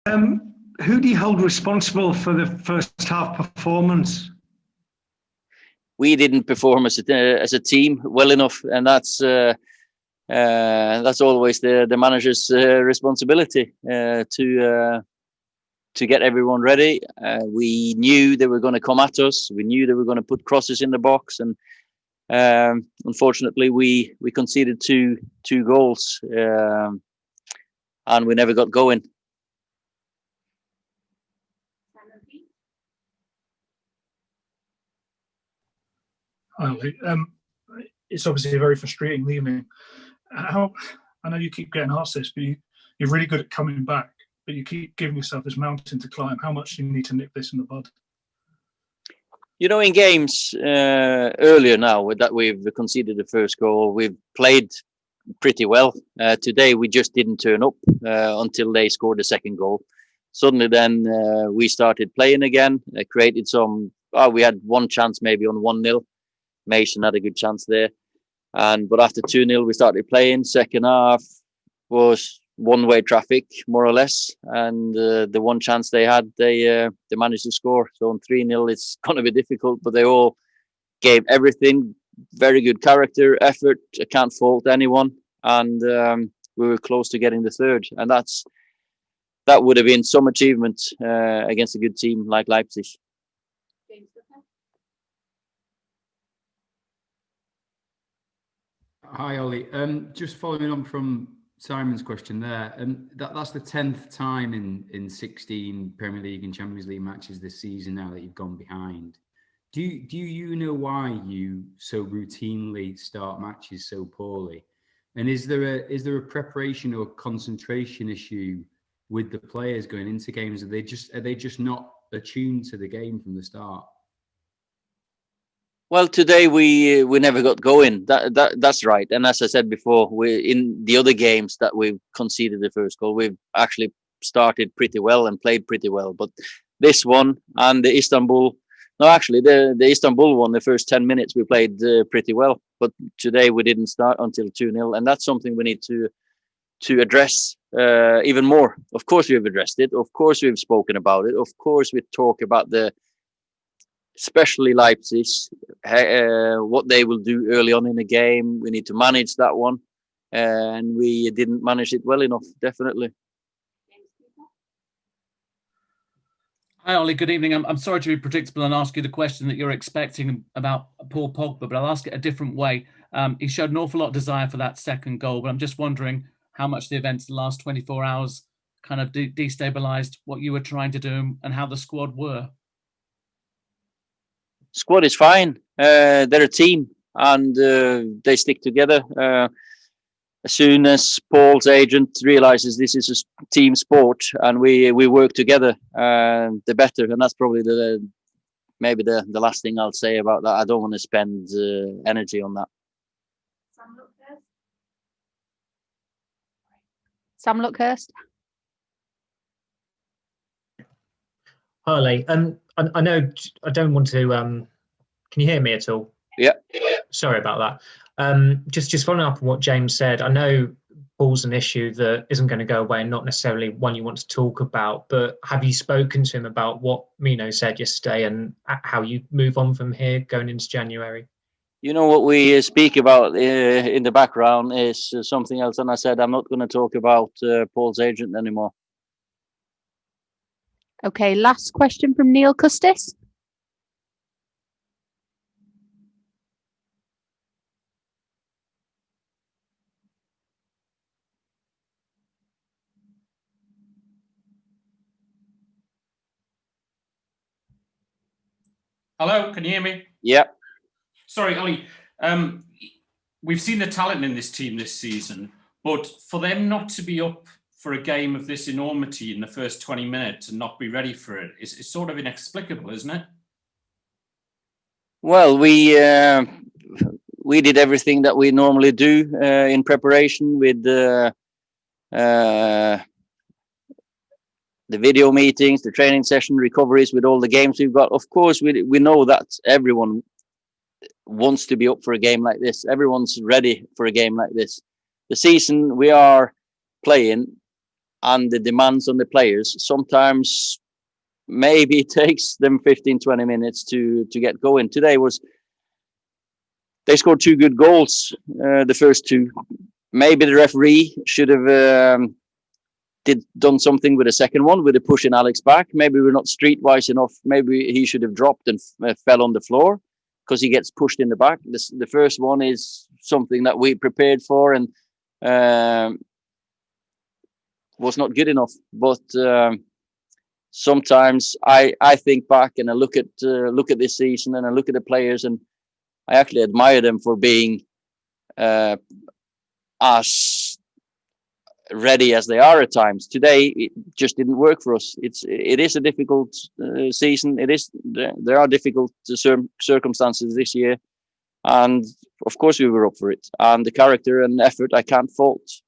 Who do you hold responsible for the first half performance? We didn't perform as a team well enough, and that's always the manager's responsibility to get everyone ready. We knew they were going to come at us. We knew they were going to put crosses in the box, and unfortunately, we conceded two goals, and we never got going. It's obviously a very frustrating evening. I know you keep getting asked this, but you're really good at coming back, but you keep giving yourself this mountain to climb. How much do you need to nip this in the bud? You know, in games earlier now that we've conceded the first goal, we've played pretty well. Today we just didn't turn up until they scored the second goal. Suddenly then we started playing again, created some. We had one chance maybe on 1-0. Mason had a good chance there, but after 2-0 we started playing. Second half was one-way traffic more or less, and the one chance they had, they managed to score. So on 3-0 it's going to be difficult, but they all gave everything. Very good character, effort. I can't fault anyone, and we were close to getting the third, and that would have been some achievement against a good team like Leipzig. Hi, Ole. Just following on from Simon's question there, that's the 10th time in 16 Premier League and Champions League matches this season now that you've gone behind. Do you know why you so routinely start matches so poorly? And is there a preparation or concentration issue with the players going into games? Are they just not attuned to the game from the start? Well, today we never got going. That's right. And as I said before, we in the other games that we've conceded the first goal, we've actually started pretty well and played pretty well. But this one and the Istanbul one, the first 10 minutes we played pretty well. But today we didn't start until 2-0, and that's something we need to address even more. Of course we've addressed it. Of course we've spoken about it. Of course we talk about especially Leipzig, what they will do early on in the game. We need to manage that one, and we didn't manage it well enough, definitely. Hi, Ole. Good evening. I'm sorry to be predictable and ask you the question that you're expecting about Paul Pogba, but I'll ask it a different way. He showed an awful lot of desire for that second goal, but I'm just wondering how much the events the last 24 hours kind of destabilized what you were trying to do and how the squad were. Squad is fine. They're a team, and they stick together. As soon as Paul's agent realizes this is a team sport and we work together, the better. And that's probably maybe the last thing I'll say about that. I don't want to spend energy on that. Sam Luckhurst. Hi, Ole. I know I don't want to. Can you hear me at all? Yeah. Sorry about that. Just following up on what James said. I know Paul's an issue that isn't going to go away, and not necessarily one you want to talk about. But have you spoken to him about what Mino said yesterday and how you move on from here going into January? You know, what we speak about in the background is something else, and I said I'm not going to talk about Paul's agent anymore. Okay, last question from Neil Custis. Hello, can you hear me? Yeah. Sorry, Ole. We've seen the talent in this team this season, but for them not to be up for a game of this enormity in the first 20 minutes and not be ready for it is sort of inexplicable, isn't it? Well, we did everything that we normally do in preparation with the video meetings, the training session, recoveries with all the games we've got. Of course, we know that everyone wants to be up for a game like this. Everyone's ready for a game like this. The season we are playing and the demands on the players, sometimes maybe it takes them 15-20 minutes to get going. Today they scored 2 good goals, the first 2. Maybe the referee should have done something with the second one, with the pushing Alex back. Maybe we're not streetwise enough. Maybe he should have dropped and fell on the floor, because he gets pushed in the back. The first one is something that we prepared for and was not good enough. But sometimes I think back and I look at this season and I look at the players, and I actually admire them for being as ready as they are at times. Today it just didn't work for us. It is a difficult season. There are difficult circumstances this year, and of course we were up for it. And the character and effort I can't fault.